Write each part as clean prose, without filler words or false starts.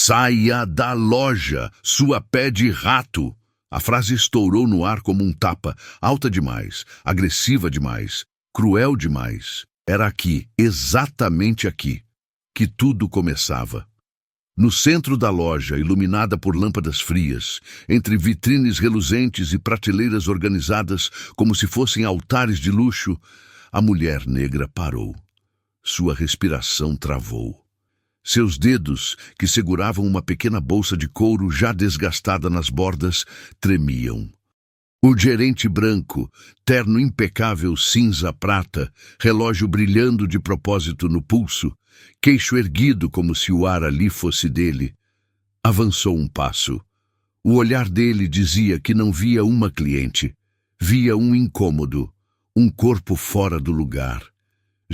Saia da loja, sua pé de rato! A frase estourou no ar como um tapa, alta demais, agressiva demais, cruel demais. Era aqui, exatamente aqui, que tudo começava. No centro da loja, iluminada por lâmpadas frias, entre vitrines reluzentes e prateleiras organizadas como se fossem altares de luxo, a mulher negra parou. Sua respiração travou. Seus dedos, que seguravam uma pequena bolsa de couro já desgastada nas bordas, tremiam. O gerente branco, terno impecável cinza-prata, relógio brilhando de propósito no pulso, queixo erguido como se o ar ali fosse dele, avançou um passo. O olhar dele dizia que não via uma cliente, via um incômodo, um corpo fora do lugar.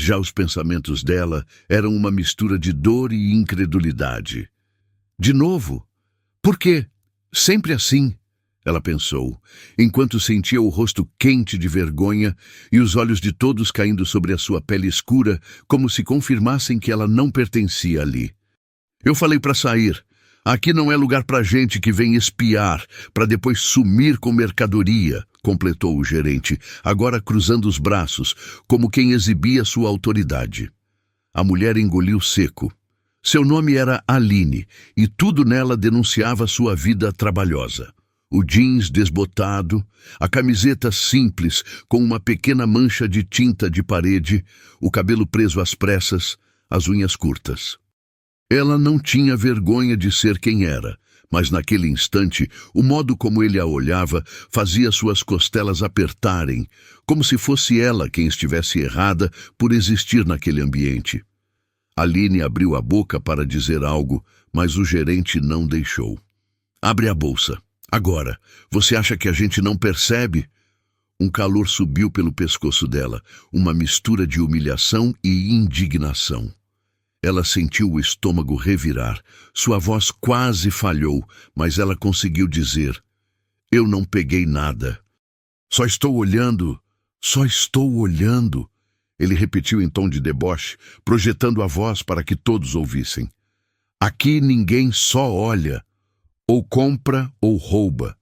Já os pensamentos dela eram uma mistura de dor e incredulidade. De novo? Por quê? Sempre assim? Ela pensou, enquanto sentia o rosto quente de vergonha e os olhos de todos caindo sobre a sua pele escura, como se confirmassem que ela não pertencia ali. Eu falei para sair. Aqui não é lugar para gente que vem espiar, para depois sumir com mercadoria, completou o gerente, agora cruzando os braços, como quem exibia sua autoridade. A mulher engoliu seco. Seu nome era Aline, e tudo nela denunciava sua vida trabalhosa. O jeans desbotado, a camiseta simples com uma pequena mancha de tinta de parede, o cabelo preso às pressas, as unhas curtas. Ela não tinha vergonha de ser quem era, mas naquele instante, o modo como ele a olhava fazia suas costelas apertarem, como se fosse ela quem estivesse errada por existir naquele ambiente. Aline abriu a boca para dizer algo, mas o gerente não deixou. Abre a bolsa. Agora, você acha que a gente não percebe? Um calor subiu pelo pescoço dela, uma mistura de humilhação e indignação. Ela sentiu o estômago revirar. Sua voz quase falhou, mas ela conseguiu dizer: eu não peguei nada. Só estou olhando. Só estou olhando. Ele repetiu em tom de deboche, projetando a voz para que todos ouvissem. Aqui ninguém só olha. Ou compra ou rouba.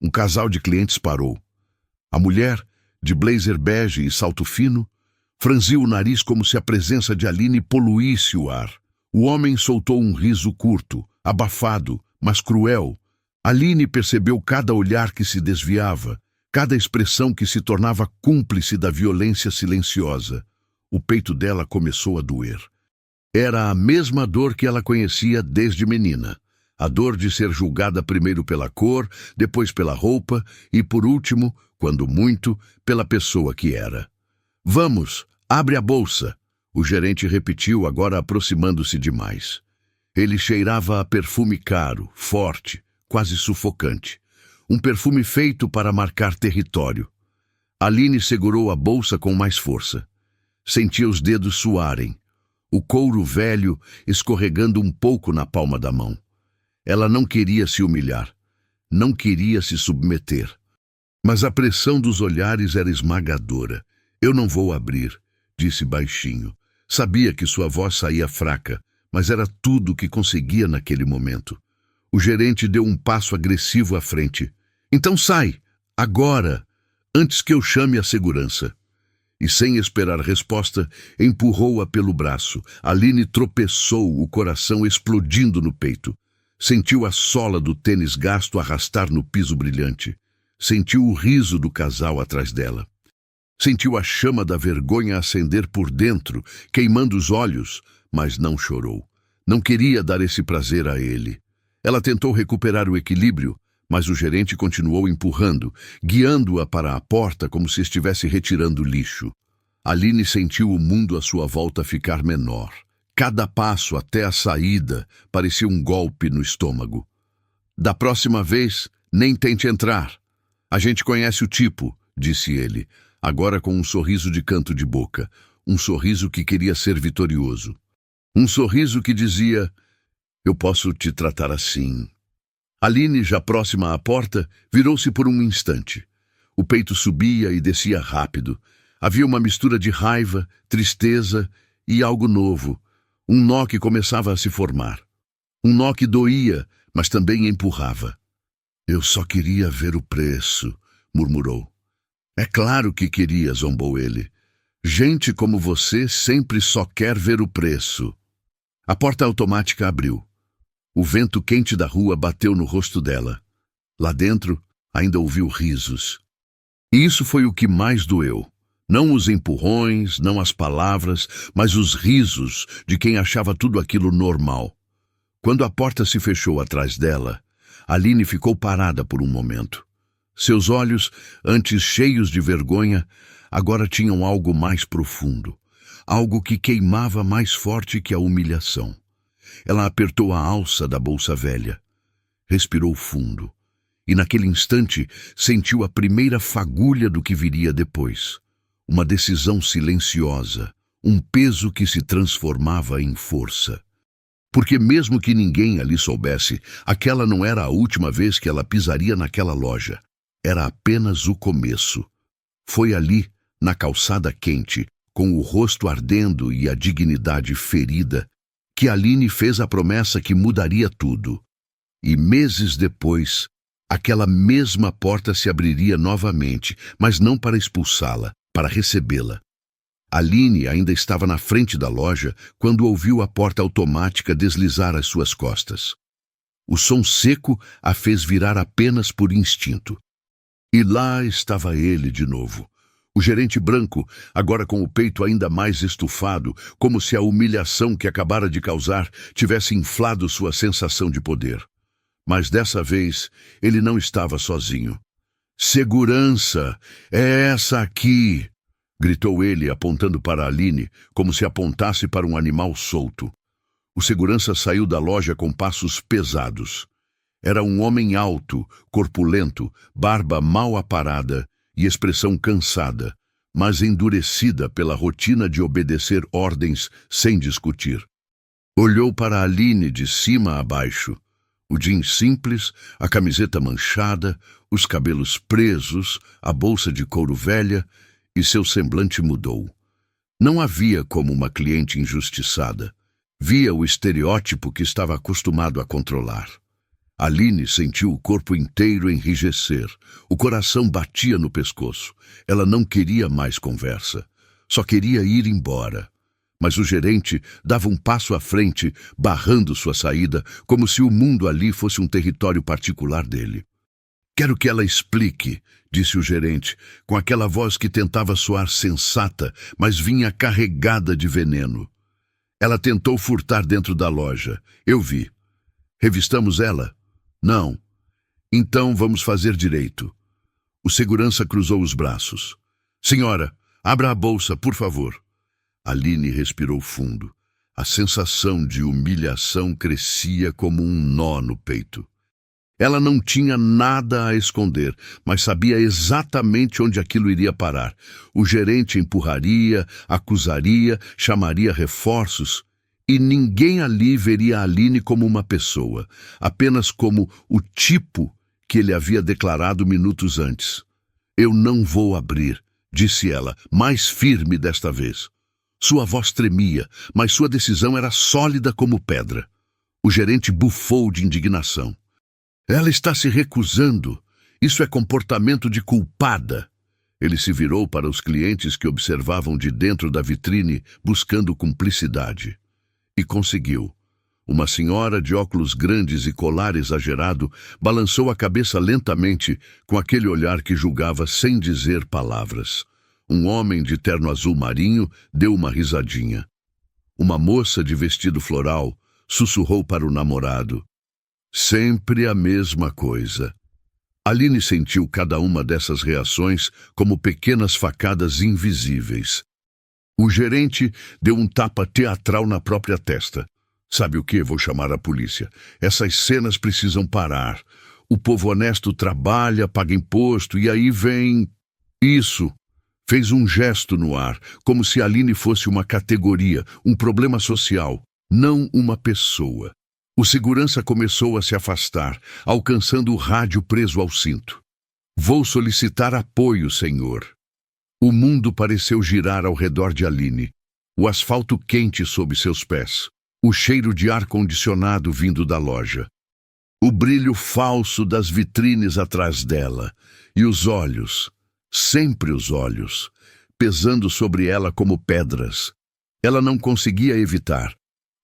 Um casal de clientes parou. A mulher, de blazer bege e salto fino, franziu o nariz como se a presença de Aline poluísse o ar. O homem soltou um riso curto, abafado, mas cruel. Aline percebeu cada olhar que se desviava, cada expressão que se tornava cúmplice da violência silenciosa. O peito dela começou a doer. Era a mesma dor que ela conhecia desde menina. A dor de ser julgada primeiro pela cor, depois pela roupa e, por último, quando muito, pela pessoa que era. Vamos, abre a bolsa, o gerente repetiu, agora aproximando-se demais. Ele cheirava a perfume caro, forte, quase sufocante. Um perfume feito para marcar território. Aline segurou a bolsa com mais força. Sentia os dedos suarem, o couro velho escorregando um pouco na palma da mão. Ela não queria se humilhar, não queria se submeter. Mas a pressão dos olhares era esmagadora. Eu não vou abrir, disse baixinho. Sabia que sua voz saía fraca, mas era tudo o que conseguia naquele momento. O gerente deu um passo agressivo à frente. Então sai, agora, antes que eu chame a segurança. E sem esperar resposta, empurrou-a pelo braço. Aline tropeçou, o coração explodindo no peito. Sentiu a sola do tênis gasto arrastar no piso brilhante. Sentiu o riso do casal atrás dela. Sentiu a chama da vergonha acender por dentro, queimando os olhos, mas não chorou. Não queria dar esse prazer a ele. Ela tentou recuperar o equilíbrio, mas o gerente continuou empurrando, guiando-a para a porta como se estivesse retirando lixo. Aline sentiu o mundo à sua volta ficar menor. Cada passo até a saída parecia um golpe no estômago. Da próxima vez, nem tente entrar. A gente conhece o tipo, disse ele, agora com um sorriso de canto de boca, um sorriso que queria ser vitorioso. Um sorriso que dizia, eu posso te tratar assim. Aline, já próxima à porta, virou-se por um instante. O peito subia e descia rápido. Havia uma mistura de raiva, tristeza e algo novo. Um nó que começava a se formar. Um nó que doía, mas também empurrava. Eu só queria ver o preço, murmurou. É claro que queria, zombou ele. Gente como você sempre só quer ver o preço. A porta automática abriu. O vento quente da rua bateu no rosto dela. Lá dentro, ainda ouviu risos. E isso foi o que mais doeu. Não os empurrões, não as palavras, mas os risos de quem achava tudo aquilo normal. Quando a porta se fechou atrás dela, Aline ficou parada por um momento. Seus olhos, antes cheios de vergonha, agora tinham algo mais profundo, algo que queimava mais forte que a humilhação. Ela apertou a alça da bolsa velha, respirou fundo, e naquele instante sentiu a primeira fagulha do que viria depois. Uma decisão silenciosa, um peso que se transformava em força. Porque mesmo que ninguém ali soubesse, aquela não era a última vez que ela pisaria naquela loja. Era apenas o começo. Foi ali, na calçada quente, com o rosto ardendo e a dignidade ferida, que Aline fez a promessa que mudaria tudo. E meses depois, aquela mesma porta se abriria novamente, mas não para expulsá-la, para recebê-la. Aline ainda estava na frente da loja quando ouviu a porta automática deslizar às suas costas. O som seco a fez virar apenas por instinto. E lá estava ele de novo. O gerente branco, agora com o peito ainda mais estufado, como se a humilhação que acabara de causar tivesse inflado sua sensação de poder. Mas dessa vez, ele não estava sozinho. Segurança! É essa aqui! Gritou ele, apontando para Aline, como se apontasse para um animal solto. O segurança saiu da loja com passos pesados. Era um homem alto, corpulento, barba mal aparada e expressão cansada, mas endurecida pela rotina de obedecer ordens sem discutir. Olhou para Aline de cima a baixo. O jeans simples, a camiseta manchada, os cabelos presos, a bolsa de couro velha, e seu semblante mudou. Não a via como uma cliente injustiçada. Via o estereótipo que estava acostumado a controlar. Aline sentiu o corpo inteiro enrijecer. O coração batia no pescoço. Ela não queria mais conversa. Só queria ir embora. Mas o gerente dava um passo à frente, barrando sua saída, como se o mundo ali fosse um território particular dele. Quero que ela explique, disse o gerente, com aquela voz que tentava soar sensata, mas vinha carregada de veneno. Ela tentou furtar dentro da loja. Eu vi. Revistamos ela? Não. Então vamos fazer direito. O segurança cruzou os braços. Senhora, abra a bolsa, por favor. Aline respirou fundo. A sensação de humilhação crescia como um nó no peito. Ela não tinha nada a esconder, mas sabia exatamente onde aquilo iria parar. O gerente empurraria, acusaria, chamaria reforços, e ninguém ali veria a Aline como uma pessoa, apenas como o tipo que ele havia declarado minutos antes. Eu não vou abrir, disse ela, mais firme desta vez. Sua voz tremia, mas sua decisão era sólida como pedra. O gerente bufou de indignação. Ela está se recusando. Isso é comportamento de culpada. Ele se virou para os clientes que observavam de dentro da vitrine, buscando cumplicidade. E conseguiu. Uma senhora de óculos grandes e colar exagerado balançou a cabeça lentamente, com aquele olhar que julgava sem dizer palavras. Um homem de terno azul marinho deu uma risadinha. Uma moça de vestido floral sussurrou para o namorado. Sempre a mesma coisa. Aline sentiu cada uma dessas reações como pequenas facadas invisíveis. O gerente deu um tapa teatral na própria testa. Sabe o que? Vou chamar a polícia. Essas cenas precisam parar. O povo honesto trabalha, paga imposto e aí vem... Isso. Fez um gesto no ar, como se Aline fosse uma categoria, um problema social, não uma pessoa. O segurança começou a se afastar, alcançando o rádio preso ao cinto. Vou solicitar apoio, senhor. O mundo pareceu girar ao redor de Aline. O asfalto quente sob seus pés. o cheiro de ar-condicionado vindo da loja, o brilho falso das vitrines atrás dela, e os olhos, sempre os olhos, pesando sobre ela como pedras. Ela não conseguia evitar.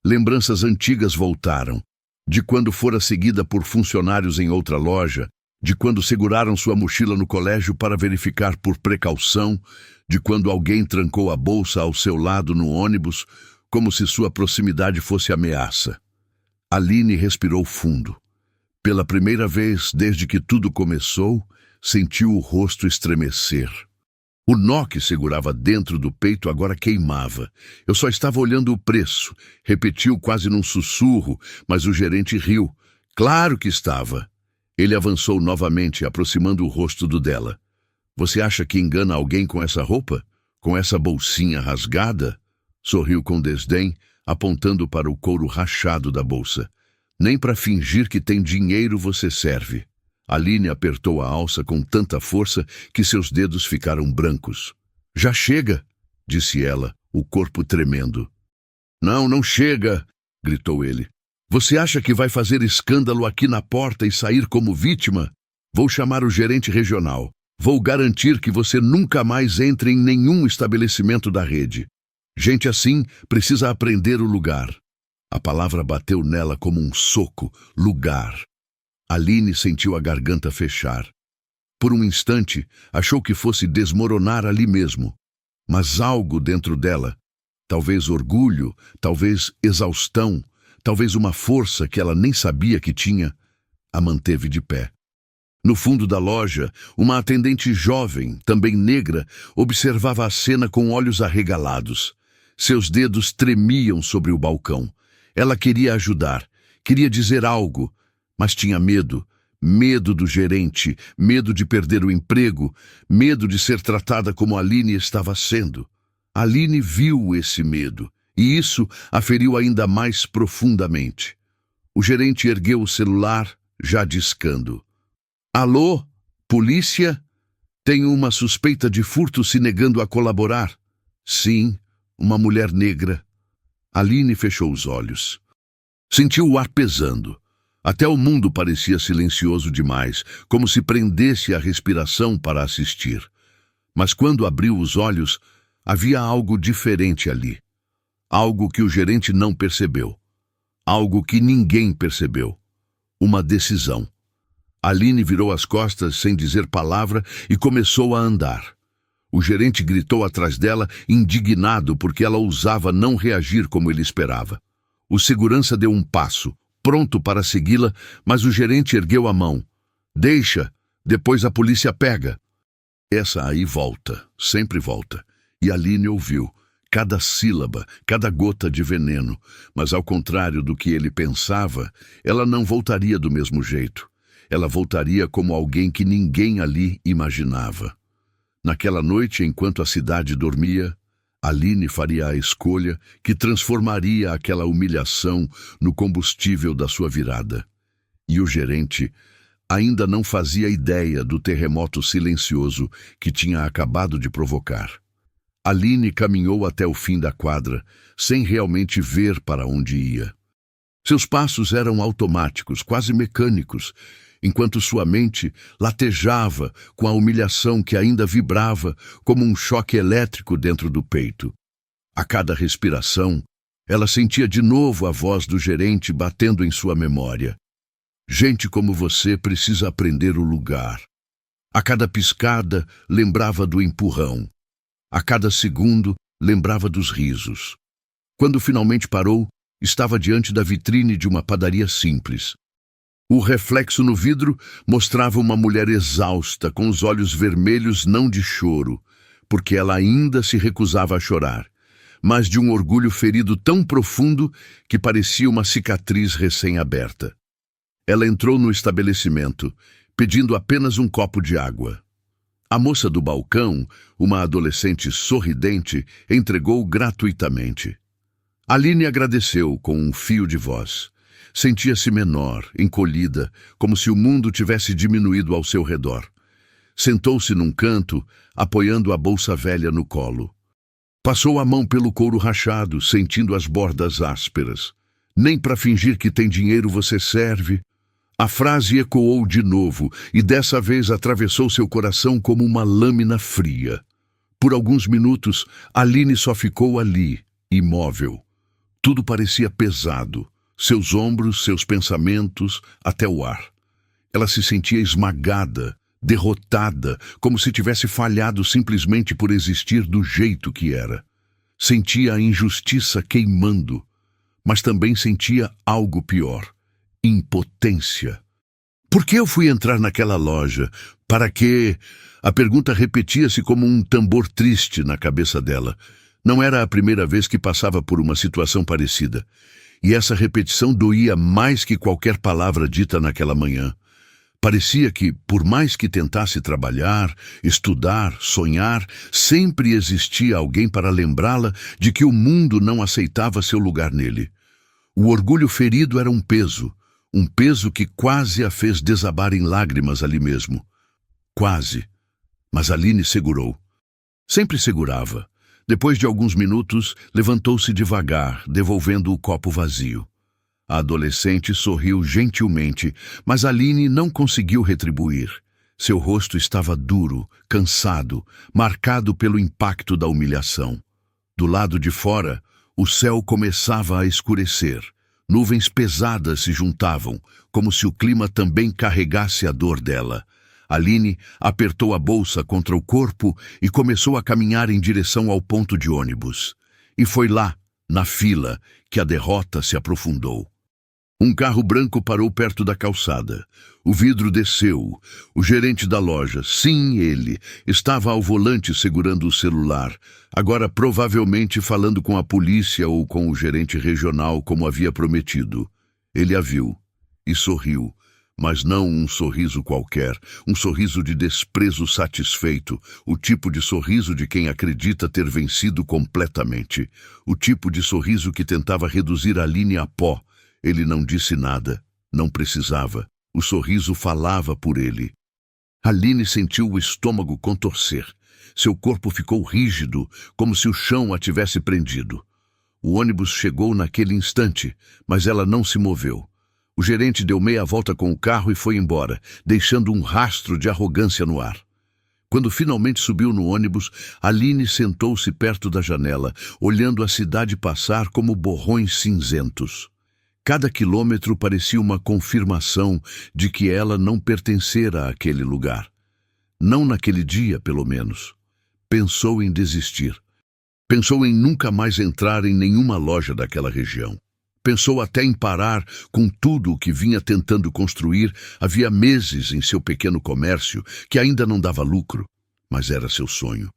Lembranças antigas voltaram, de quando fora seguida por funcionários em outra loja, de quando seguraram sua mochila no colégio para verificar por precaução, de quando alguém trancou a bolsa ao seu lado no ônibus, como se sua proximidade fosse ameaça. Aline respirou fundo. Pela primeira vez desde que tudo começou, sentiu o rosto estremecer. O nó que segurava dentro do peito agora queimava. Eu só estava olhando o preço, repetiu quase num sussurro, mas o gerente riu. Claro que estava. Ele avançou novamente, aproximando o rosto do dela. Você acha que engana alguém com essa roupa? Com essa bolsinha rasgada? Sorriu com desdém, apontando para o couro rachado da bolsa. Nem para fingir que tem dinheiro você serve. Aline apertou a alça com tanta força que seus dedos ficaram brancos. Já chega, disse ela, o corpo tremendo. Não, não chega, gritou ele. Você acha que vai fazer escândalo aqui na porta e sair como vítima? Vou chamar o gerente regional. Vou garantir que você nunca mais entre em nenhum estabelecimento da rede. Gente assim precisa aprender o lugar. A palavra bateu nela como um soco. Lugar. Aline sentiu a garganta fechar. Por um instante, achou que fosse desmoronar ali mesmo. Mas algo dentro dela, talvez orgulho, talvez exaustão, talvez uma força que ela nem sabia que tinha, a manteve de pé. No fundo da loja, uma atendente jovem, também negra, observava a cena com olhos arregalados. Seus dedos tremiam sobre o balcão. Ela queria ajudar, queria dizer algo, mas tinha medo. Medo do gerente, medo de perder o emprego, medo de ser tratada como Aline estava sendo. Aline viu esse medo, e isso a feriu ainda mais profundamente. O gerente ergueu o celular, já discando. Alô? Polícia? Tenho uma suspeita de furto se negando a colaborar. Sim, uma mulher negra. Aline fechou os olhos. Sentiu o ar pesando. Até o mundo parecia silencioso demais, como se prendesse a respiração para assistir. Mas quando abriu os olhos, havia algo diferente ali. Algo que o gerente não percebeu. Algo que ninguém percebeu. Uma decisão. Aline virou as costas sem dizer palavra e começou a andar. O gerente gritou atrás dela, indignado porque ela ousava não reagir como ele esperava. O segurança deu um passo, pronto para segui-la, mas o gerente ergueu a mão. Deixa, depois a polícia pega. Essa aí volta, sempre volta. E Aline ouviu, cada sílaba, cada gota de veneno, mas ao contrário do que ele pensava, ela não voltaria do mesmo jeito. Ela voltaria como alguém que ninguém ali imaginava. Naquela noite, enquanto a cidade dormia, Aline faria a escolha que transformaria aquela humilhação no combustível da sua virada. E o gerente ainda não fazia ideia do terremoto silencioso que tinha acabado de provocar. Aline caminhou até o fim da quadra, sem realmente ver para onde ia. Seus passos eram automáticos, quase mecânicos, enquanto sua mente latejava com a humilhação que ainda vibrava como um choque elétrico dentro do peito. A cada respiração, ela sentia de novo a voz do gerente batendo em sua memória. Gente como você precisa aprender o lugar. A cada piscada, lembrava do empurrão. A cada segundo, lembrava dos risos. Quando finalmente parou, estava diante da vitrine de uma padaria simples. O reflexo no vidro mostrava uma mulher exausta, com os olhos vermelhos não de choro, porque ela ainda se recusava a chorar, mas de um orgulho ferido tão profundo que parecia uma cicatriz recém-aberta. Ela entrou no estabelecimento, pedindo apenas um copo de água. A moça do balcão, uma adolescente sorridente, entregou gratuitamente. Aline agradeceu com um fio de voz. Sentia-se menor, encolhida, como se o mundo tivesse diminuído ao seu redor. Sentou-se num canto, apoiando a bolsa velha no colo. Passou a mão pelo couro rachado, sentindo as bordas ásperas. Nem para fingir que tem dinheiro você serve. A frase ecoou de novo e dessa vez atravessou seu coração como uma lâmina fria. Por alguns minutos, Aline só ficou ali, imóvel. Tudo parecia pesado. Seus ombros, seus pensamentos, até o ar. Ela se sentia esmagada, derrotada, como se tivesse falhado simplesmente por existir do jeito que era. Sentia a injustiça queimando, mas também sentia algo pior: impotência. Por que eu fui entrar naquela loja? Para quê? A pergunta repetia-se como um tambor triste na cabeça dela. Não era a primeira vez que passava por uma situação parecida. E essa repetição doía mais que qualquer palavra dita naquela manhã. Parecia que, por mais que tentasse trabalhar, estudar, sonhar, sempre existia alguém para lembrá-la de que o mundo não aceitava seu lugar nele. O orgulho ferido era um peso que quase a fez desabar em lágrimas ali mesmo. Quase. Mas Aline segurou. Sempre segurava. Depois de alguns minutos, levantou-se devagar, devolvendo o copo vazio. A adolescente sorriu gentilmente, mas Aline não conseguiu retribuir. Seu rosto estava duro, cansado, marcado pelo impacto da humilhação. Do lado de fora, o céu começava a escurecer. Nuvens pesadas se juntavam, como se o clima também carregasse a dor dela. Aline apertou a bolsa contra o corpo e começou a caminhar em direção ao ponto de ônibus. E foi lá, na fila, que a derrota se aprofundou. Um carro branco parou perto da calçada. O vidro desceu. O gerente da loja, sim, ele, estava ao volante segurando o celular, agora provavelmente falando com a polícia ou com o gerente regional como havia prometido. Ele a viu e sorriu, mas não um sorriso qualquer, um sorriso de desprezo satisfeito, o tipo de sorriso de quem acredita ter vencido completamente, o tipo de sorriso que tentava reduzir Aline a pó. Ele não disse nada, não precisava. O sorriso falava por ele. Aline sentiu o estômago contorcer. Seu corpo ficou rígido, como se o chão a tivesse prendido. O ônibus chegou naquele instante, mas ela não se moveu. O gerente deu meia volta com o carro e foi embora, deixando um rastro de arrogância no ar. Quando finalmente subiu no ônibus, Aline sentou-se perto da janela, olhando a cidade passar como borrões cinzentos. Cada quilômetro parecia uma confirmação de que ela não pertencera àquele lugar. Não naquele dia, pelo menos. Pensou em desistir. Pensou em nunca mais entrar em nenhuma loja daquela região. Pensou até em parar com tudo o que vinha tentando construir havia meses em seu pequeno comércio, que ainda não dava lucro, mas era seu sonho.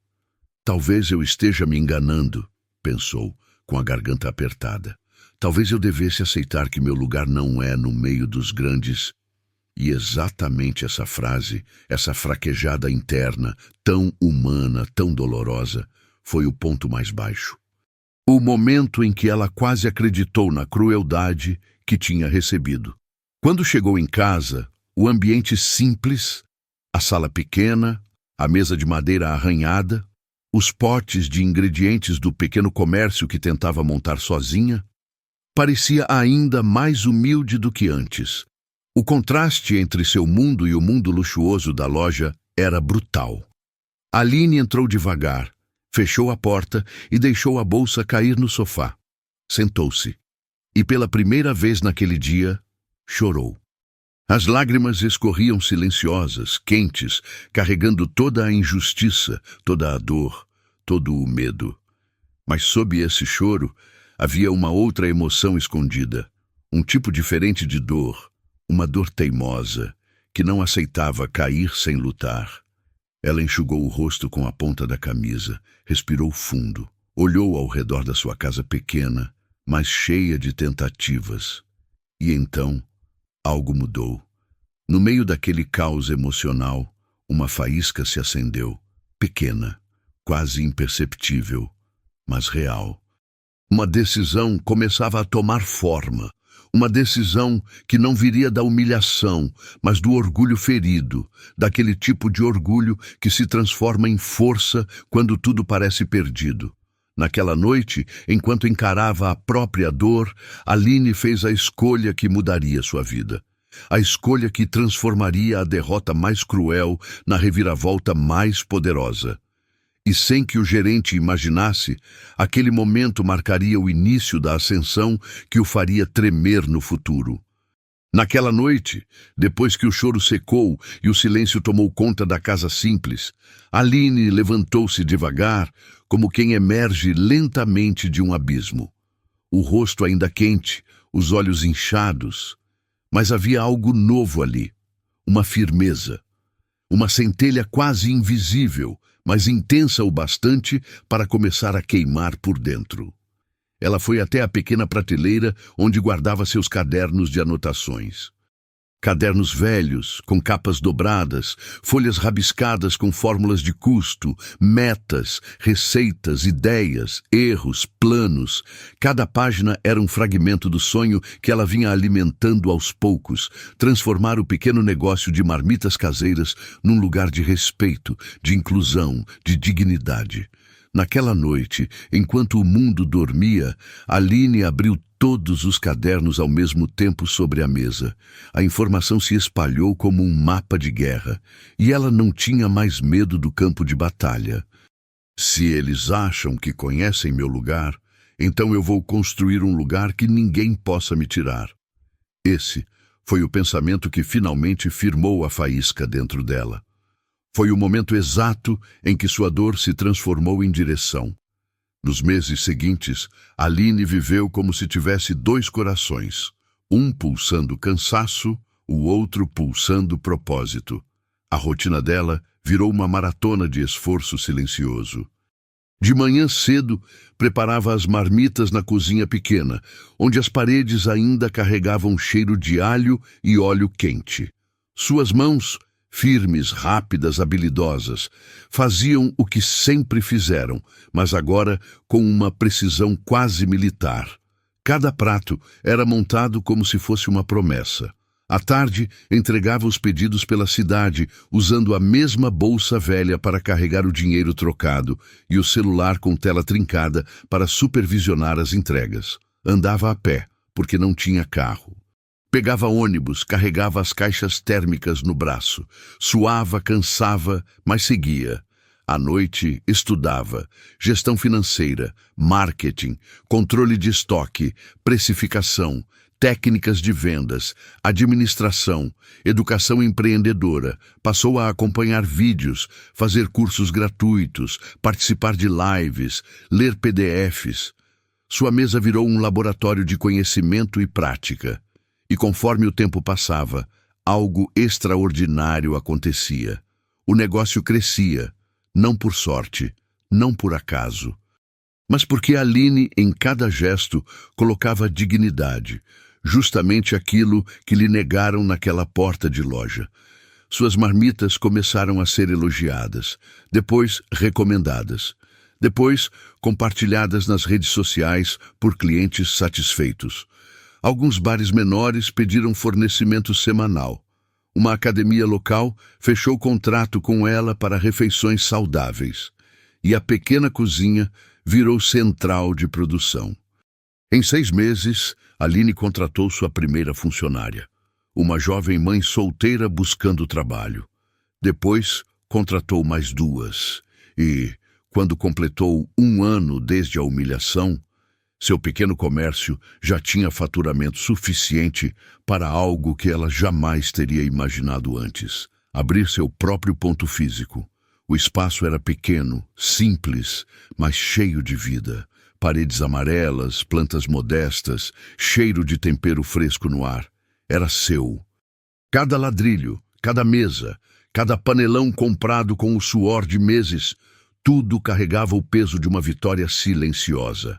Talvez eu esteja me enganando, pensou, com a garganta apertada. Talvez eu devesse aceitar que meu lugar não é no meio dos grandes. E exatamente essa frase, essa fraquejada interna, tão humana, tão dolorosa, foi o ponto mais baixo. O momento em que ela quase acreditou na crueldade que tinha recebido. Quando chegou em casa, o ambiente simples, a sala pequena, a mesa de madeira arranhada, os potes de ingredientes do pequeno comércio que tentava montar sozinha, parecia ainda mais humilde do que antes. O contraste entre seu mundo e o mundo luxuoso da loja era brutal. Aline entrou devagar, fechou a porta e deixou a bolsa cair no sofá. Sentou-se. E pela primeira vez naquele dia, chorou. As lágrimas escorriam silenciosas, quentes, carregando toda a injustiça, toda a dor, todo o medo. Mas sob esse choro, havia uma outra emoção escondida, um tipo diferente de dor, uma dor teimosa, que não aceitava cair sem lutar. Ela enxugou o rosto com a ponta da camisa, respirou fundo, olhou ao redor da sua casa pequena, mas cheia de tentativas. E então, algo mudou. No meio daquele caos emocional, uma faísca se acendeu, pequena, quase imperceptível, mas real. Uma decisão começava a tomar forma, uma decisão que não viria da humilhação, mas do orgulho ferido, daquele tipo de orgulho que se transforma em força quando tudo parece perdido. Naquela noite, enquanto encarava a própria dor, Aline fez a escolha que mudaria sua vida. A escolha que transformaria a derrota mais cruel na reviravolta mais poderosa. E sem que o gerente imaginasse, aquele momento marcaria o início da ascensão que o faria tremer no futuro. Naquela noite, depois que o choro secou e o silêncio tomou conta da casa simples, Aline levantou-se devagar, como quem emerge lentamente de um abismo. O rosto ainda quente, os olhos inchados, mas havia algo novo ali, uma firmeza, uma centelha quase invisível, mas intensa o bastante para começar a queimar por dentro. Ela foi até a pequena prateleira onde guardava seus cadernos de anotações. Cadernos velhos, com capas dobradas, folhas rabiscadas com fórmulas de custo, metas, receitas, ideias, erros, planos. Cada página era um fragmento do sonho que ela vinha alimentando aos poucos, transformar o pequeno negócio de marmitas caseiras num lugar de respeito, de inclusão, de dignidade. Naquela noite, enquanto o mundo dormia, Aline abriu todos os cadernos ao mesmo tempo sobre a mesa. A informação se espalhou como um mapa de guerra, e ela não tinha mais medo do campo de batalha. Se eles acham que conhecem meu lugar, então eu vou construir um lugar que ninguém possa me tirar. Esse foi o pensamento que finalmente firmou a faísca dentro dela. Foi o momento exato em que sua dor se transformou em direção. Nos meses seguintes, Aline viveu como se tivesse dois corações, um pulsando cansaço, o outro pulsando propósito. A rotina dela virou uma maratona de esforço silencioso. De manhã cedo, preparava as marmitas na cozinha pequena, onde as paredes ainda carregavam cheiro de alho e óleo quente. Suas mãos, firmes, rápidas, habilidosas, faziam o que sempre fizeram, mas agora com uma precisão quase militar. Cada prato era montado como se fosse uma promessa. À tarde, entregava os pedidos pela cidade, usando a mesma bolsa velha para carregar o dinheiro trocado e o celular com tela trincada para supervisionar as entregas. Andava a pé, porque não tinha carro. Pegava ônibus, carregava as caixas térmicas no braço. Suava, cansava, mas seguia. À noite, estudava. Gestão financeira, marketing, controle de estoque, precificação, técnicas de vendas, administração, educação empreendedora. Passou a acompanhar vídeos, fazer cursos gratuitos, participar de lives, ler PDFs. Sua mesa virou um laboratório de conhecimento e prática. E conforme o tempo passava, algo extraordinário acontecia. O negócio crescia, não por sorte, não por acaso, mas porque Aline, em cada gesto, colocava dignidade, justamente aquilo que lhe negaram naquela porta de loja. Suas marmitas começaram a ser elogiadas, depois recomendadas, depois compartilhadas nas redes sociais por clientes satisfeitos. Alguns bares menores pediram fornecimento semanal. Uma academia local fechou contrato com ela para refeições saudáveis. E a pequena cozinha virou central de produção. Em 6 meses, Aline contratou sua primeira funcionária, uma jovem mãe solteira buscando trabalho. Depois, contratou mais 2. E, quando completou 1 ano desde a humilhação, seu pequeno comércio já tinha faturamento suficiente para algo que ela jamais teria imaginado antes: abrir seu próprio ponto físico. O espaço era pequeno, simples, mas cheio de vida. Paredes amarelas, plantas modestas, cheiro de tempero fresco no ar. Era seu. Cada ladrilho, cada mesa, cada panelão comprado com o suor de meses, tudo carregava o peso de uma vitória silenciosa.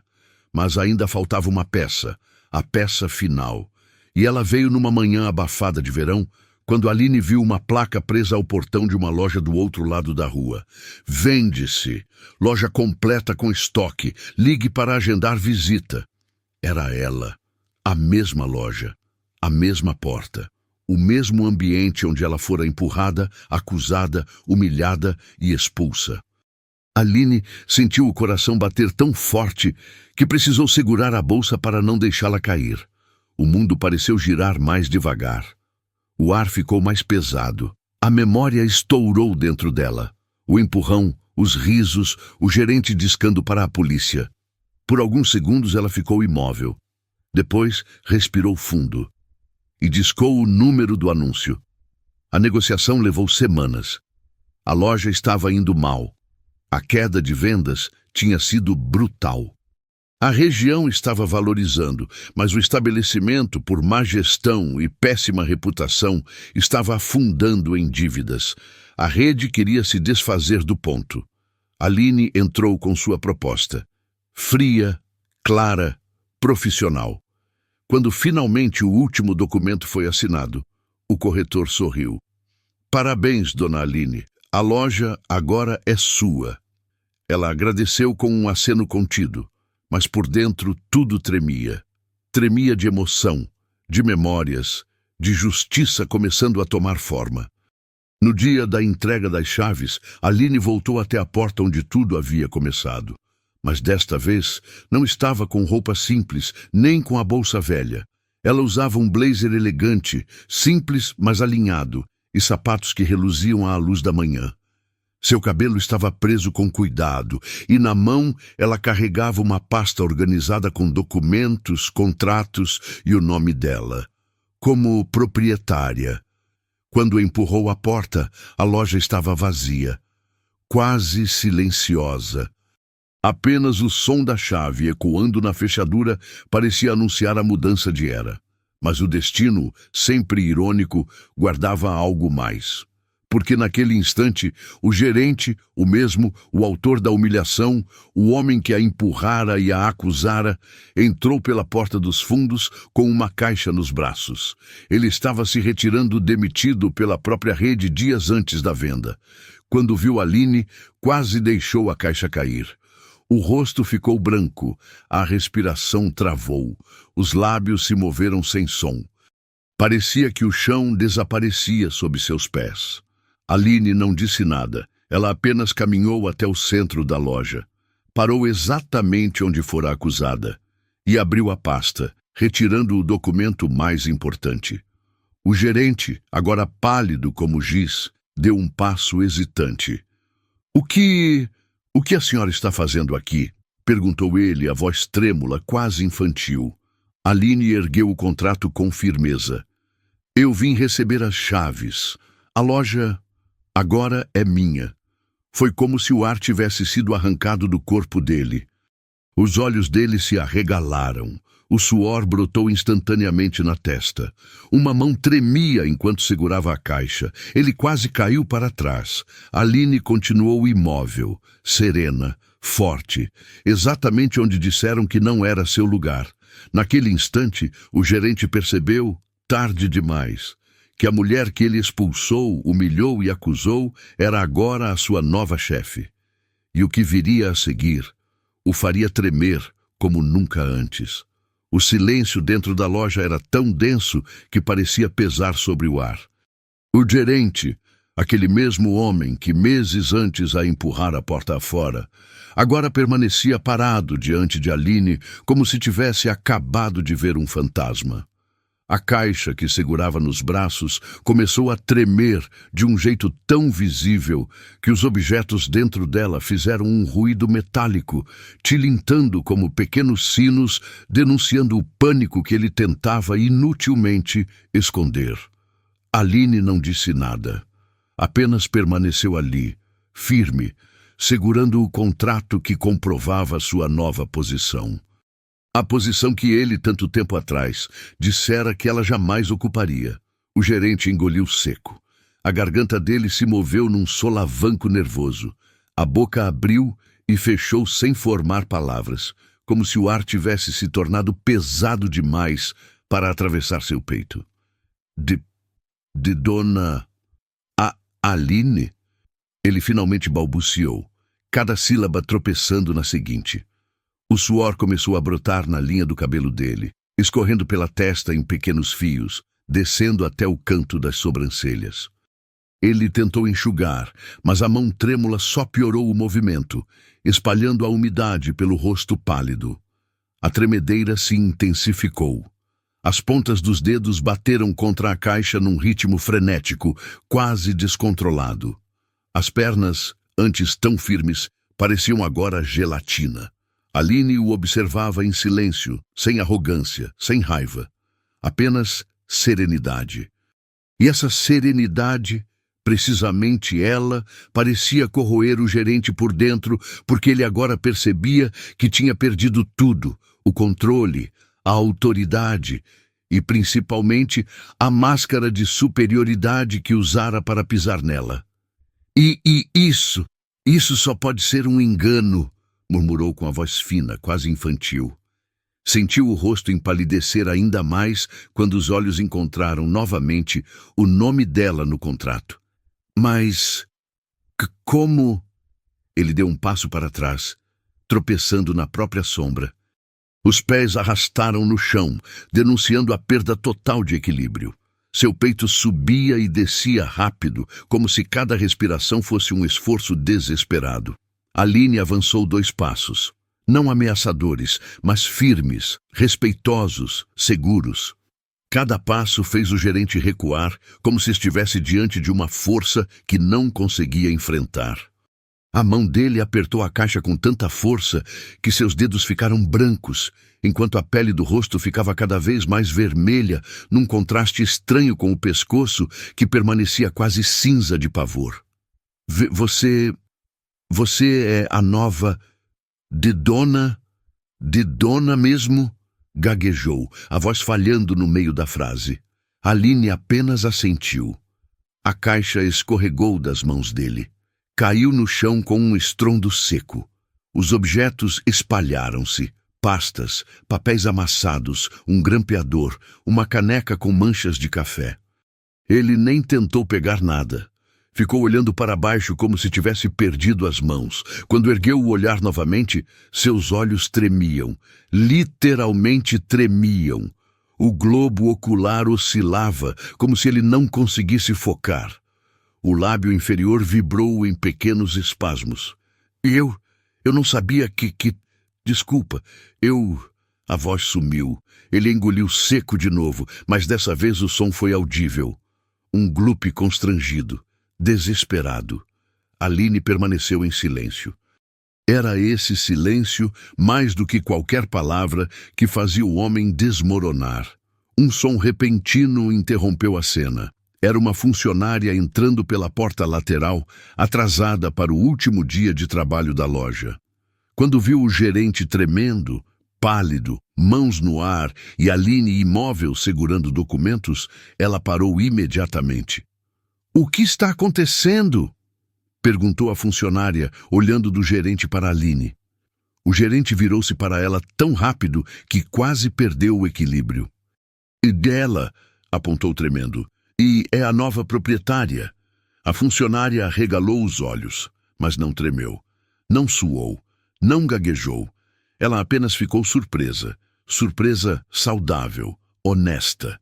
Mas ainda faltava uma peça, a peça final. E ela veio numa manhã abafada de verão, quando Aline viu uma placa presa ao portão de uma loja do outro lado da rua. Vende-se. Loja completa com estoque. Ligue para agendar visita. Era ela. A mesma loja. A mesma porta. O mesmo ambiente onde ela fora empurrada, acusada, humilhada e expulsa. Aline sentiu o coração bater tão forte que precisou segurar a bolsa para não deixá-la cair. O mundo pareceu girar mais devagar. O ar ficou mais pesado. A memória estourou dentro dela. O empurrão, os risos, o gerente discando para a polícia. Por alguns segundos ela ficou imóvel. Depois respirou fundo e discou o número do anúncio. A negociação levou semanas. A loja estava indo mal. A queda de vendas tinha sido brutal. A região estava valorizando, mas o estabelecimento, por má gestão e péssima reputação, estava afundando em dívidas. A rede queria se desfazer do ponto. Aline entrou com sua proposta. Fria, clara, profissional. Quando finalmente o último documento foi assinado, o corretor sorriu. Parabéns, dona Aline. A loja agora é sua. Ela agradeceu com um aceno contido, mas por dentro tudo tremia. Tremia de emoção, de memórias, de justiça começando a tomar forma. No dia da entrega das chaves, Aline voltou até a porta onde tudo havia começado. Mas desta vez não estava com roupa simples, nem com a bolsa velha. Ela usava um blazer elegante, simples, mas alinhado, e sapatos que reluziam à luz da manhã. Seu cabelo estava preso com cuidado, e na mão ela carregava uma pasta organizada com documentos, contratos e o nome dela, como proprietária. Quando empurrou a porta, a loja estava vazia, quase silenciosa. Apenas o som da chave ecoando na fechadura parecia anunciar a mudança de era. Mas o destino, sempre irônico, guardava algo mais. Porque naquele instante, o gerente, o mesmo, o autor da humilhação, o homem que a empurrara e a acusara, entrou pela porta dos fundos com uma caixa nos braços. Ele estava se retirando demitido pela própria rede dias antes da venda. Quando viu Aline, quase deixou a caixa cair. O rosto ficou branco, a respiração travou, os lábios se moveram sem som. Parecia que o chão desaparecia sob seus pés. Aline não disse nada, ela apenas caminhou até o centro da loja. Parou exatamente onde fora acusada e abriu a pasta, retirando o documento mais importante. O gerente, agora pálido como giz, deu um passo hesitante. O que a senhora está fazendo aqui? Perguntou ele, a voz trêmula, quase infantil. Aline ergueu o contrato com firmeza. Eu vim receber as chaves. A loja agora é minha. Foi como se o ar tivesse sido arrancado do corpo dele. Os olhos dele se arregalaram. O suor brotou instantaneamente na testa. Uma mão tremia enquanto segurava a caixa. Ele quase caiu para trás. Aline continuou imóvel, serena, forte, exatamente onde disseram que não era seu lugar. Naquele instante, o gerente percebeu, tarde demais, que a mulher que ele expulsou, humilhou e acusou era agora a sua nova chefe. E o que viria a seguir o faria tremer como nunca antes. O silêncio dentro da loja era tão denso que parecia pesar sobre o ar. O gerente, aquele mesmo homem que meses antes a empurrara a porta afora, agora permanecia parado diante de Aline como se tivesse acabado de ver um fantasma. A caixa que segurava nos braços começou a tremer de um jeito tão visível que os objetos dentro dela fizeram um ruído metálico, tilintando como pequenos sinos, denunciando o pânico que ele tentava inutilmente esconder. Aline não disse nada. Apenas permaneceu ali, firme, segurando o contrato que comprovava sua nova posição. A posição que ele, tanto tempo atrás, dissera que ela jamais ocuparia. O gerente engoliu seco. A garganta dele se moveu num solavanco nervoso. A boca abriu e fechou sem formar palavras, como se o ar tivesse se tornado pesado demais para atravessar seu peito. De dona Aline? Ele finalmente balbuciou, cada sílaba tropeçando na seguinte. O suor começou a brotar na linha do cabelo dele, escorrendo pela testa em pequenos fios, descendo até o canto das sobrancelhas. Ele tentou enxugar, mas a mão trêmula só piorou o movimento, espalhando a umidade pelo rosto pálido. A tremedeira se intensificou. As pontas dos dedos bateram contra a caixa num ritmo frenético, quase descontrolado. As pernas, antes tão firmes, pareciam agora gelatina. Aline o observava em silêncio, sem arrogância, sem raiva. Apenas serenidade. E essa serenidade, precisamente ela, parecia corroer o gerente por dentro, porque ele agora percebia que tinha perdido tudo: o controle, a autoridade e, principalmente, a máscara de superioridade que usara para pisar nela. Isso só pode ser um engano, murmurou com a voz fina, quase infantil. Sentiu o rosto empalidecer ainda mais quando os olhos encontraram novamente o nome dela no contrato. Mas como? Ele deu um passo para trás, tropeçando na própria sombra. Os pés arrastaram no chão, denunciando a perda total de equilíbrio. Seu peito subia e descia rápido, como se cada respiração fosse um esforço desesperado. Aline avançou 2 passos. Não ameaçadores, mas firmes, respeitosos, seguros. Cada passo fez o gerente recuar, como se estivesse diante de uma força que não conseguia enfrentar. A mão dele apertou a caixa com tanta força que seus dedos ficaram brancos, enquanto a pele do rosto ficava cada vez mais vermelha, num contraste estranho com o pescoço, que permanecia quase cinza de pavor. Você é a nova... De dona mesmo? Gaguejou, a voz falhando no meio da frase. Aline apenas assentiu. A caixa escorregou das mãos dele. Caiu no chão com um estrondo seco. Os objetos espalharam-se. Pastas, papéis amassados, um grampeador, uma caneca com manchas de café. Ele nem tentou pegar nada. Ficou olhando para baixo como se tivesse perdido as mãos. Quando ergueu o olhar novamente, seus olhos tremiam. Literalmente tremiam. O globo ocular oscilava, como se ele não conseguisse focar. O lábio inferior vibrou em pequenos espasmos. Eu não sabia que... Desculpa, A voz sumiu. Ele engoliu seco de novo, mas dessa vez o som foi audível. Um glupe constrangido. Desesperado. Aline permaneceu em silêncio. Era esse silêncio, mais do que qualquer palavra, que fazia o homem desmoronar. Um som repentino interrompeu a cena. Era uma funcionária entrando pela porta lateral, atrasada para o último dia de trabalho da loja. Quando viu o gerente tremendo, pálido, mãos no ar e Aline imóvel segurando documentos, ela parou imediatamente. "O que está acontecendo?" perguntou a funcionária, olhando do gerente para Aline. O gerente virou-se para ela tão rápido que quase perdeu o equilíbrio. "E dela", apontou tremendo, "e é a nova proprietária." A funcionária arregalou os olhos, mas não tremeu. Não suou, não gaguejou. Ela apenas ficou surpresa. Surpresa saudável, honesta.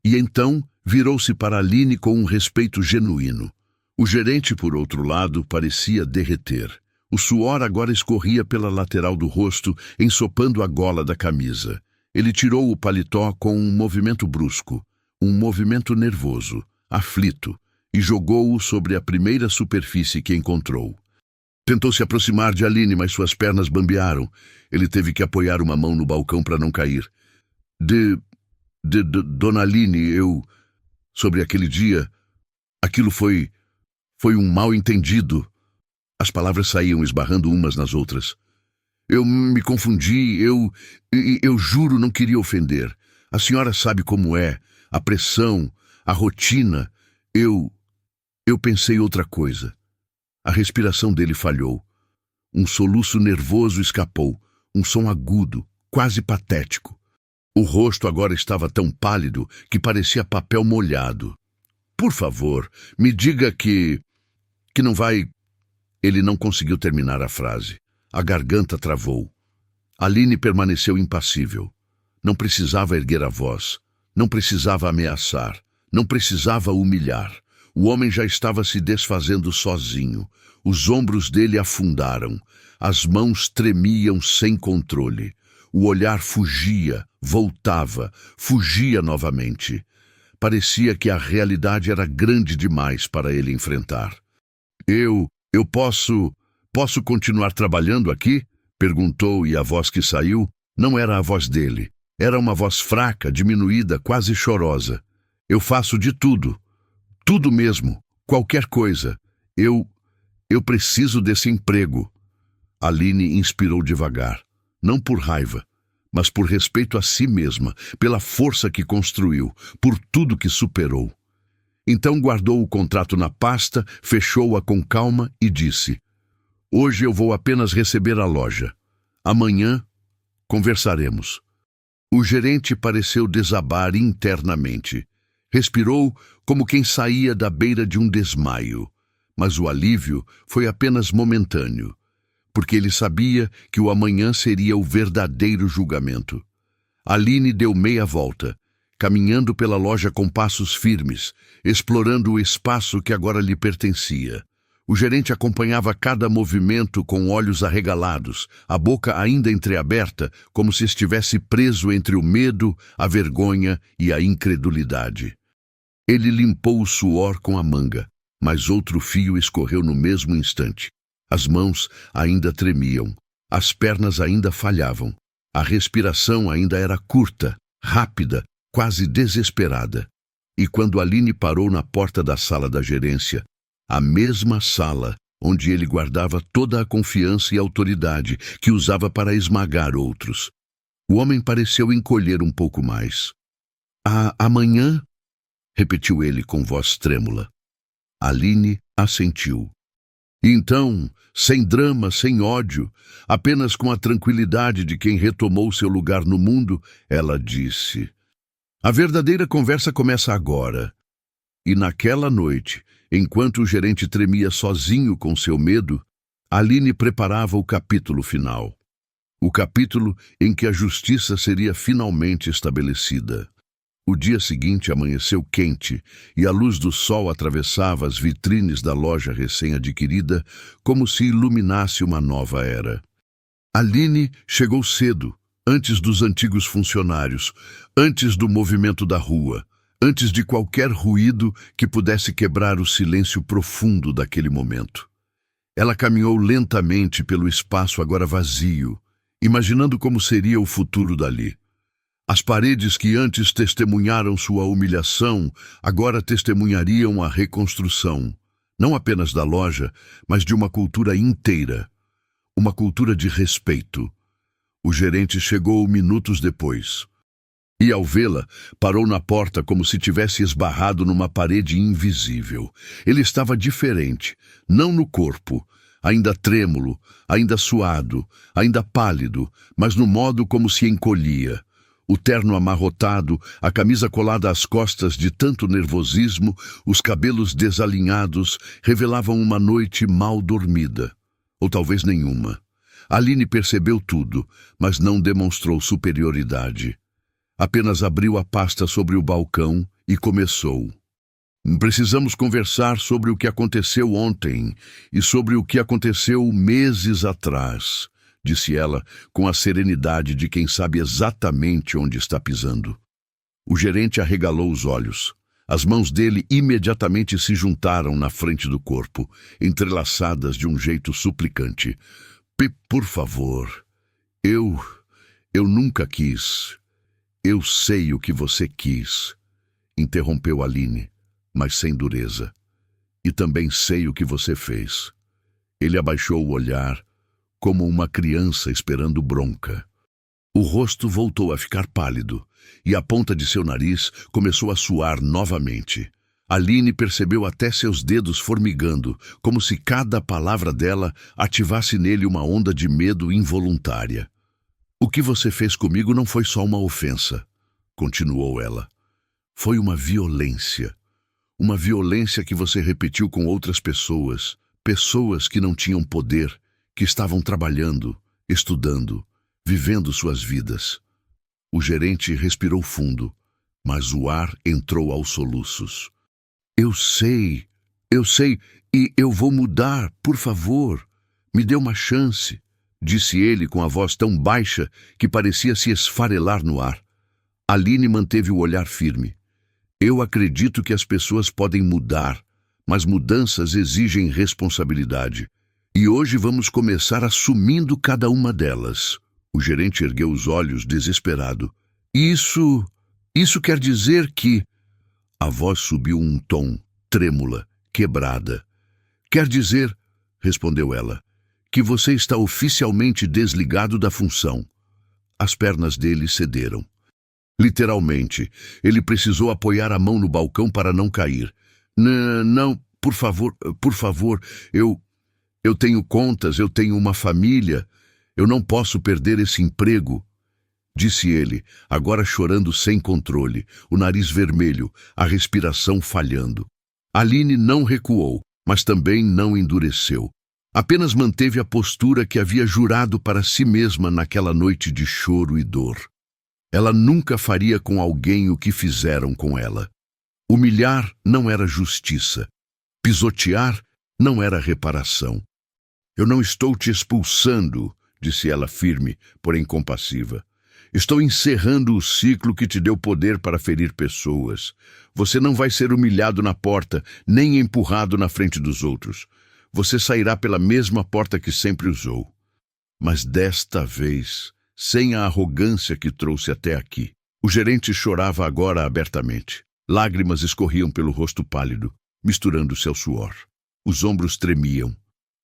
E então virou-se para Aline com um respeito genuíno. O gerente, por outro lado, parecia derreter. O suor agora escorria pela lateral do rosto, ensopando a gola da camisa. Ele tirou o paletó com um movimento brusco, um movimento nervoso, aflito, e jogou-o sobre a primeira superfície que encontrou. Tentou se aproximar de Aline, mas suas pernas bambearam. Ele teve que apoiar uma mão no balcão para não cair. Dona Aline, sobre aquele dia, aquilo foi um mal-entendido." As palavras saíam esbarrando umas nas outras. "Eu me confundi, eu juro não queria ofender. A senhora sabe como é, a pressão, a rotina. Eu pensei outra coisa." A respiração dele falhou. Um soluço nervoso escapou, um som agudo, quase patético. O rosto agora estava tão pálido que parecia papel molhado. "Por favor, me diga que não vai..." Ele não conseguiu terminar a frase. A garganta travou. Aline permaneceu impassível. Não precisava erguer a voz. Não precisava ameaçar. Não precisava humilhar. O homem já estava se desfazendo sozinho. Os ombros dele afundaram. As mãos tremiam sem controle. O olhar fugia, voltava, fugia novamente. Parecia que a realidade era grande demais para ele enfrentar. Eu posso continuar trabalhando aqui? Perguntou, e a voz que saiu não era a voz dele. Era uma voz fraca, diminuída, quase chorosa. Eu faço de tudo. Tudo mesmo. Qualquer coisa. Eu preciso desse emprego. Aline inspirou devagar. Não por raiva, mas por respeito a si mesma, pela força que construiu, por tudo que superou. Então guardou o contrato na pasta, fechou-a com calma e disse: Hoje eu vou apenas receber a loja. Amanhã conversaremos. O gerente pareceu desabar internamente. Respirou como quem saía da beira de um desmaio. Mas o alívio foi apenas momentâneo, porque ele sabia que o amanhã seria o verdadeiro julgamento. Aline deu meia volta, caminhando pela loja com passos firmes, explorando o espaço que agora lhe pertencia. O gerente acompanhava cada movimento com olhos arregalados, a boca ainda entreaberta, como se estivesse preso entre o medo, a vergonha e a incredulidade. Ele limpou o suor com a manga, mas outro fio escorreu no mesmo instante. As mãos ainda tremiam, as pernas ainda falhavam, a respiração ainda era curta, rápida, quase desesperada. E quando Aline parou na porta da sala da gerência, a mesma sala onde ele guardava toda a confiança e autoridade que usava para esmagar outros, o homem pareceu encolher um pouco mais. Amanhã? Repetiu ele com voz trêmula. Aline assentiu. Então, sem drama, sem ódio, apenas com a tranquilidade de quem retomou seu lugar no mundo, ela disse: A verdadeira conversa começa agora. E naquela noite, enquanto o gerente tremia sozinho com seu medo, Aline preparava o capítulo final. O capítulo em que a justiça seria finalmente estabelecida. O dia seguinte amanheceu quente e a luz do sol atravessava as vitrines da loja recém-adquirida como se iluminasse uma nova era. Aline chegou cedo, antes dos antigos funcionários, antes do movimento da rua, antes de qualquer ruído que pudesse quebrar o silêncio profundo daquele momento. Ela caminhou lentamente pelo espaço agora vazio, imaginando como seria o futuro dali. As paredes que antes testemunharam sua humilhação, agora testemunhariam a reconstrução, não apenas da loja, mas de uma cultura inteira, uma cultura de respeito. O gerente chegou minutos depois. E ao vê-la, parou na porta como se tivesse esbarrado numa parede invisível. Ele estava diferente, não no corpo, ainda trêmulo, ainda suado, ainda pálido, mas no modo como se encolhia. O terno amarrotado, a camisa colada às costas de tanto nervosismo, os cabelos desalinhados, revelavam uma noite mal dormida. Ou talvez nenhuma. Aline percebeu tudo, mas não demonstrou superioridade. Apenas abriu a pasta sobre o balcão e começou. Precisamos conversar sobre o que aconteceu ontem e sobre o que aconteceu meses atrás, disse ela, com a serenidade de quem sabe exatamente onde está pisando. O gerente arregalou os olhos. As mãos dele imediatamente se juntaram na frente do corpo, entrelaçadas de um jeito suplicante. Por favor, eu nunca quis. Eu sei o que você quis, interrompeu Aline, mas sem dureza. E também sei o que você fez. Ele abaixou o olhar, como uma criança esperando bronca. O rosto voltou a ficar pálido, e a ponta de seu nariz começou a suar novamente. Aline percebeu até seus dedos formigando, como se cada palavra dela ativasse nele uma onda de medo involuntária. O que você fez comigo não foi só uma ofensa, continuou ela. Foi uma violência. Uma violência que você repetiu com outras pessoas, pessoas que não tinham poder, que estavam trabalhando, estudando, vivendo suas vidas. O gerente respirou fundo, mas o ar entrou aos soluços. eu sei, e eu vou mudar, por favor. Me dê uma chance, disse ele com a voz tão baixa que parecia se esfarelar no ar. Aline manteve o olhar firme. Eu acredito que as pessoas podem mudar, mas mudanças exigem responsabilidade. E hoje vamos começar assumindo cada uma delas. O gerente ergueu os olhos, desesperado. Isso quer dizer que... A voz subiu um tom, trêmula, quebrada. Quer dizer, respondeu ela, que você está oficialmente desligado da função. As pernas dele cederam. Literalmente, ele precisou apoiar a mão no balcão para não cair. Não, por favor, eu tenho contas, eu tenho uma família, eu não posso perder esse emprego, disse ele, agora chorando sem controle, o nariz vermelho, a respiração falhando. Aline não recuou, mas também não endureceu. Apenas manteve a postura que havia jurado para si mesma naquela noite de choro e dor. Ela nunca faria com alguém o que fizeram com ela. Humilhar não era justiça. Pisotear não era reparação. Eu não estou te expulsando, disse ela firme, porém compassiva. Estou encerrando o ciclo que te deu poder para ferir pessoas. Você não vai ser humilhado na porta, nem empurrado na frente dos outros. Você sairá pela mesma porta que sempre usou. Mas desta vez, sem a arrogância que trouxe até aqui. O gerente chorava agora abertamente. Lágrimas escorriam pelo rosto pálido, misturando-se ao suor. Os ombros tremiam.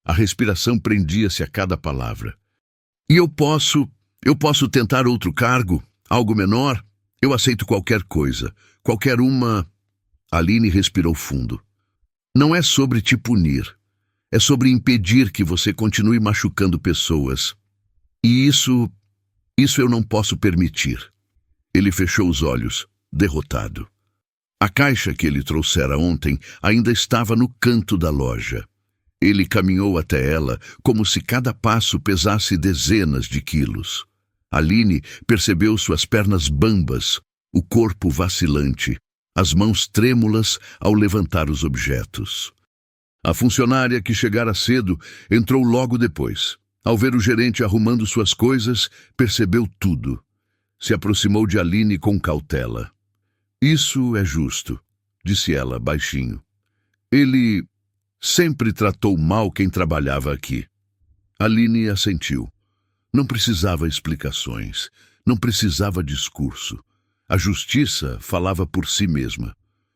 A respiração prendia-se a cada palavra. E eu posso tentar outro cargo, algo menor? Eu aceito qualquer coisa, qualquer uma... Aline respirou fundo. Não é sobre te punir. É sobre impedir que você continue machucando pessoas. E isso eu não posso permitir. Ele fechou os olhos, derrotado. A caixa que ele trouxera ontem ainda estava no canto da loja. Ele caminhou até ela como se cada passo pesasse dezenas de quilos. Aline percebeu suas pernas bambas, o corpo vacilante, as mãos trêmulas ao levantar os objetos. A funcionária que chegara cedo entrou logo depois. Ao ver o gerente arrumando suas coisas, percebeu tudo. Se aproximou de Aline com cautela. Isso é justo, disse ela baixinho. Ele sempre tratou mal quem trabalhava aqui. Aline assentiu. Não precisava explicações, não precisava discurso. A justiça falava por si mesma.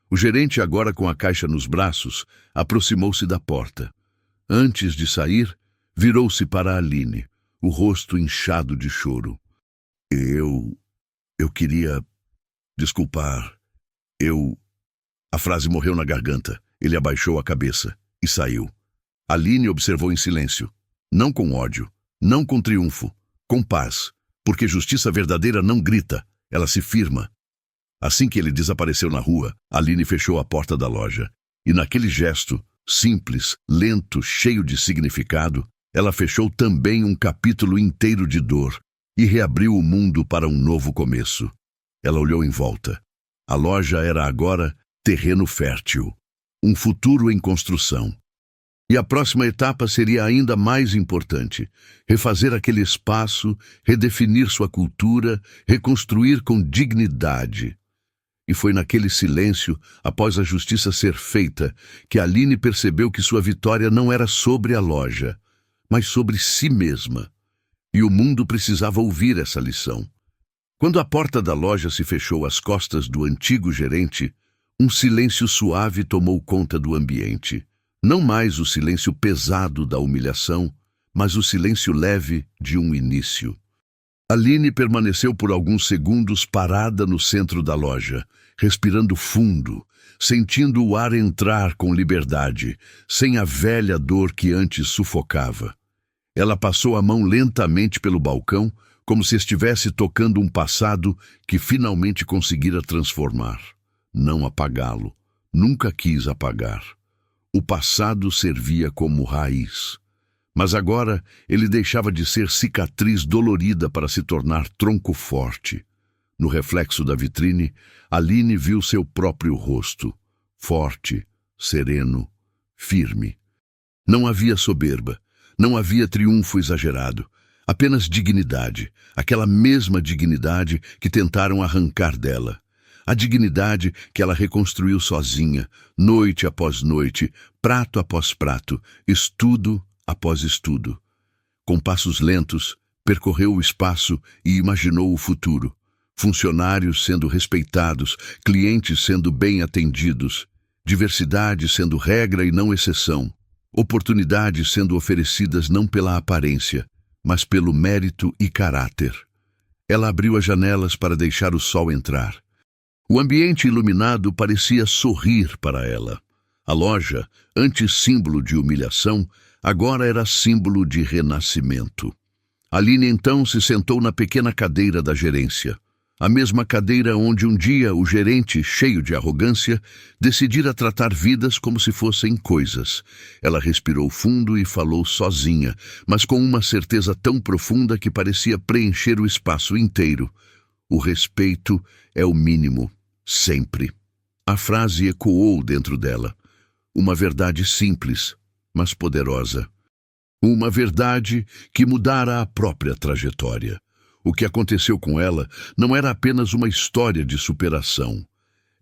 O gerente, agora com a caixa nos braços, aproximou-se da porta. Antes de sair, virou-se para Aline, o rosto inchado de choro. Eu queria... Desculpar. A frase morreu na garganta. Ele abaixou a cabeça e saiu. Aline observou em silêncio. Não com ódio, não com triunfo, com paz. Porque justiça verdadeira não grita, ela se firma. Assim que ele desapareceu na rua, Aline fechou a porta da loja. E naquele gesto, simples, lento, cheio de significado, ela fechou também um capítulo inteiro de dor e reabriu o mundo para um novo começo. Ela olhou em volta. A loja era agora terreno fértil, um futuro em construção. E a próxima etapa seria ainda mais importante: refazer aquele espaço, redefinir sua cultura, reconstruir com dignidade. E foi naquele silêncio, após a justiça ser feita, que Aline percebeu que sua vitória não era sobre a loja, mas sobre si mesma. E o mundo precisava ouvir essa lição. Quando a porta da loja se fechou às costas do antigo gerente, um silêncio suave tomou conta do ambiente. Não mais o silêncio pesado da humilhação, mas o silêncio leve de um início. Aline permaneceu por alguns segundos parada no centro da loja, respirando fundo, sentindo o ar entrar com liberdade, sem a velha dor que antes sufocava. Ela passou a mão lentamente pelo balcão, como se estivesse tocando um passado que finalmente conseguira transformar. Não apagá-lo, nunca quis apagar. O passado servia como raiz. Mas agora ele deixava de ser cicatriz dolorida para se tornar tronco forte. No reflexo da vitrine, Aline viu seu próprio rosto, forte, sereno, firme. Não havia soberba, não havia triunfo exagerado, apenas dignidade, aquela mesma dignidade que tentaram arrancar dela. A dignidade que ela reconstruiu sozinha, noite após noite, prato após prato, estudo após estudo. Com passos lentos, percorreu o espaço e imaginou o futuro. Funcionários sendo respeitados, clientes sendo bem atendidos, diversidade sendo regra e não exceção, oportunidades sendo oferecidas não pela aparência, mas pelo mérito e caráter. Ela abriu as janelas para deixar o sol entrar. O ambiente iluminado parecia sorrir para ela. A loja, antes símbolo de humilhação, agora era símbolo de renascimento. Aline então se sentou na pequena cadeira da gerência. A mesma cadeira onde um dia o gerente, cheio de arrogância, decidira tratar vidas como se fossem coisas. Ela respirou fundo e falou sozinha, mas com uma certeza tão profunda que parecia preencher o espaço inteiro. O respeito é o mínimo, sempre. A frase ecoou dentro dela. Uma verdade simples, mas poderosa. Uma verdade que mudara a própria trajetória. O que aconteceu com ela não era apenas uma história de superação.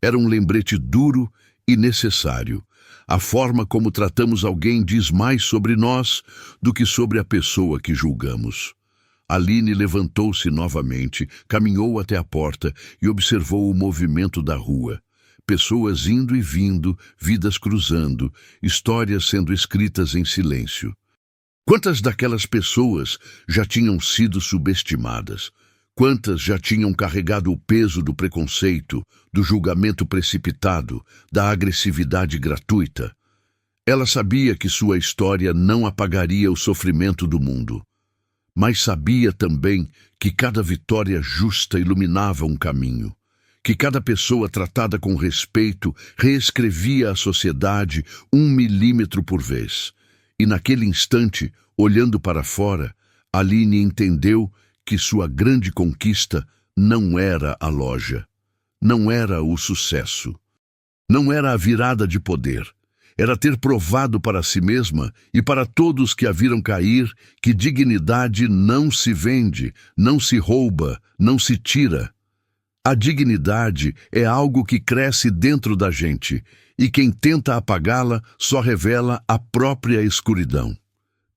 Era um lembrete duro e necessário. A forma como tratamos alguém diz mais sobre nós do que sobre a pessoa que julgamos. Aline levantou-se novamente, caminhou até a porta e observou o movimento da rua. Pessoas indo e vindo, vidas cruzando, histórias sendo escritas em silêncio. Quantas daquelas pessoas já tinham sido subestimadas? Quantas já tinham carregado o peso do preconceito, do julgamento precipitado, da agressividade gratuita? Ela sabia que sua história não apagaria o sofrimento do mundo, mas sabia também que cada vitória justa iluminava um caminho, que cada pessoa tratada com respeito reescrevia a sociedade 1 milímetro por vez. E naquele instante, olhando para fora, Aline entendeu que sua grande conquista não era a loja, não era o sucesso, não era a virada de poder. Era ter provado para si mesma e para todos que a viram cair que dignidade não se vende, não se rouba, não se tira. A dignidade é algo que cresce dentro da gente, e quem tenta apagá-la só revela a própria escuridão.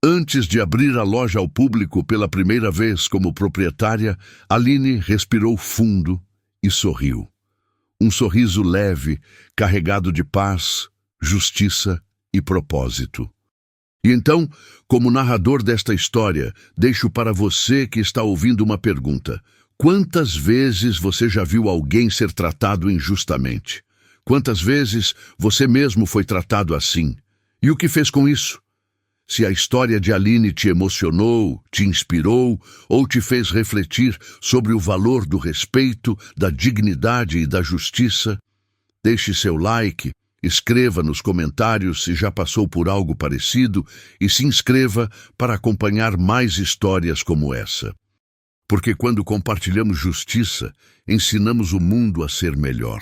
Antes de abrir a loja ao público pela primeira vez como proprietária, Aline respirou fundo e sorriu. Um sorriso leve, carregado de paz, justiça e propósito. E então, como narrador desta história, deixo para você que está ouvindo uma pergunta. Quantas vezes você já viu alguém ser tratado injustamente? Quantas vezes você mesmo foi tratado assim? E o que fez com isso? Se a história de Aline te emocionou, te inspirou ou te fez refletir sobre o valor do respeito, da dignidade e da justiça, deixe seu like, escreva nos comentários se já passou por algo parecido e se inscreva para acompanhar mais histórias como essa. Porque quando compartilhamos justiça, ensinamos o mundo a ser melhor.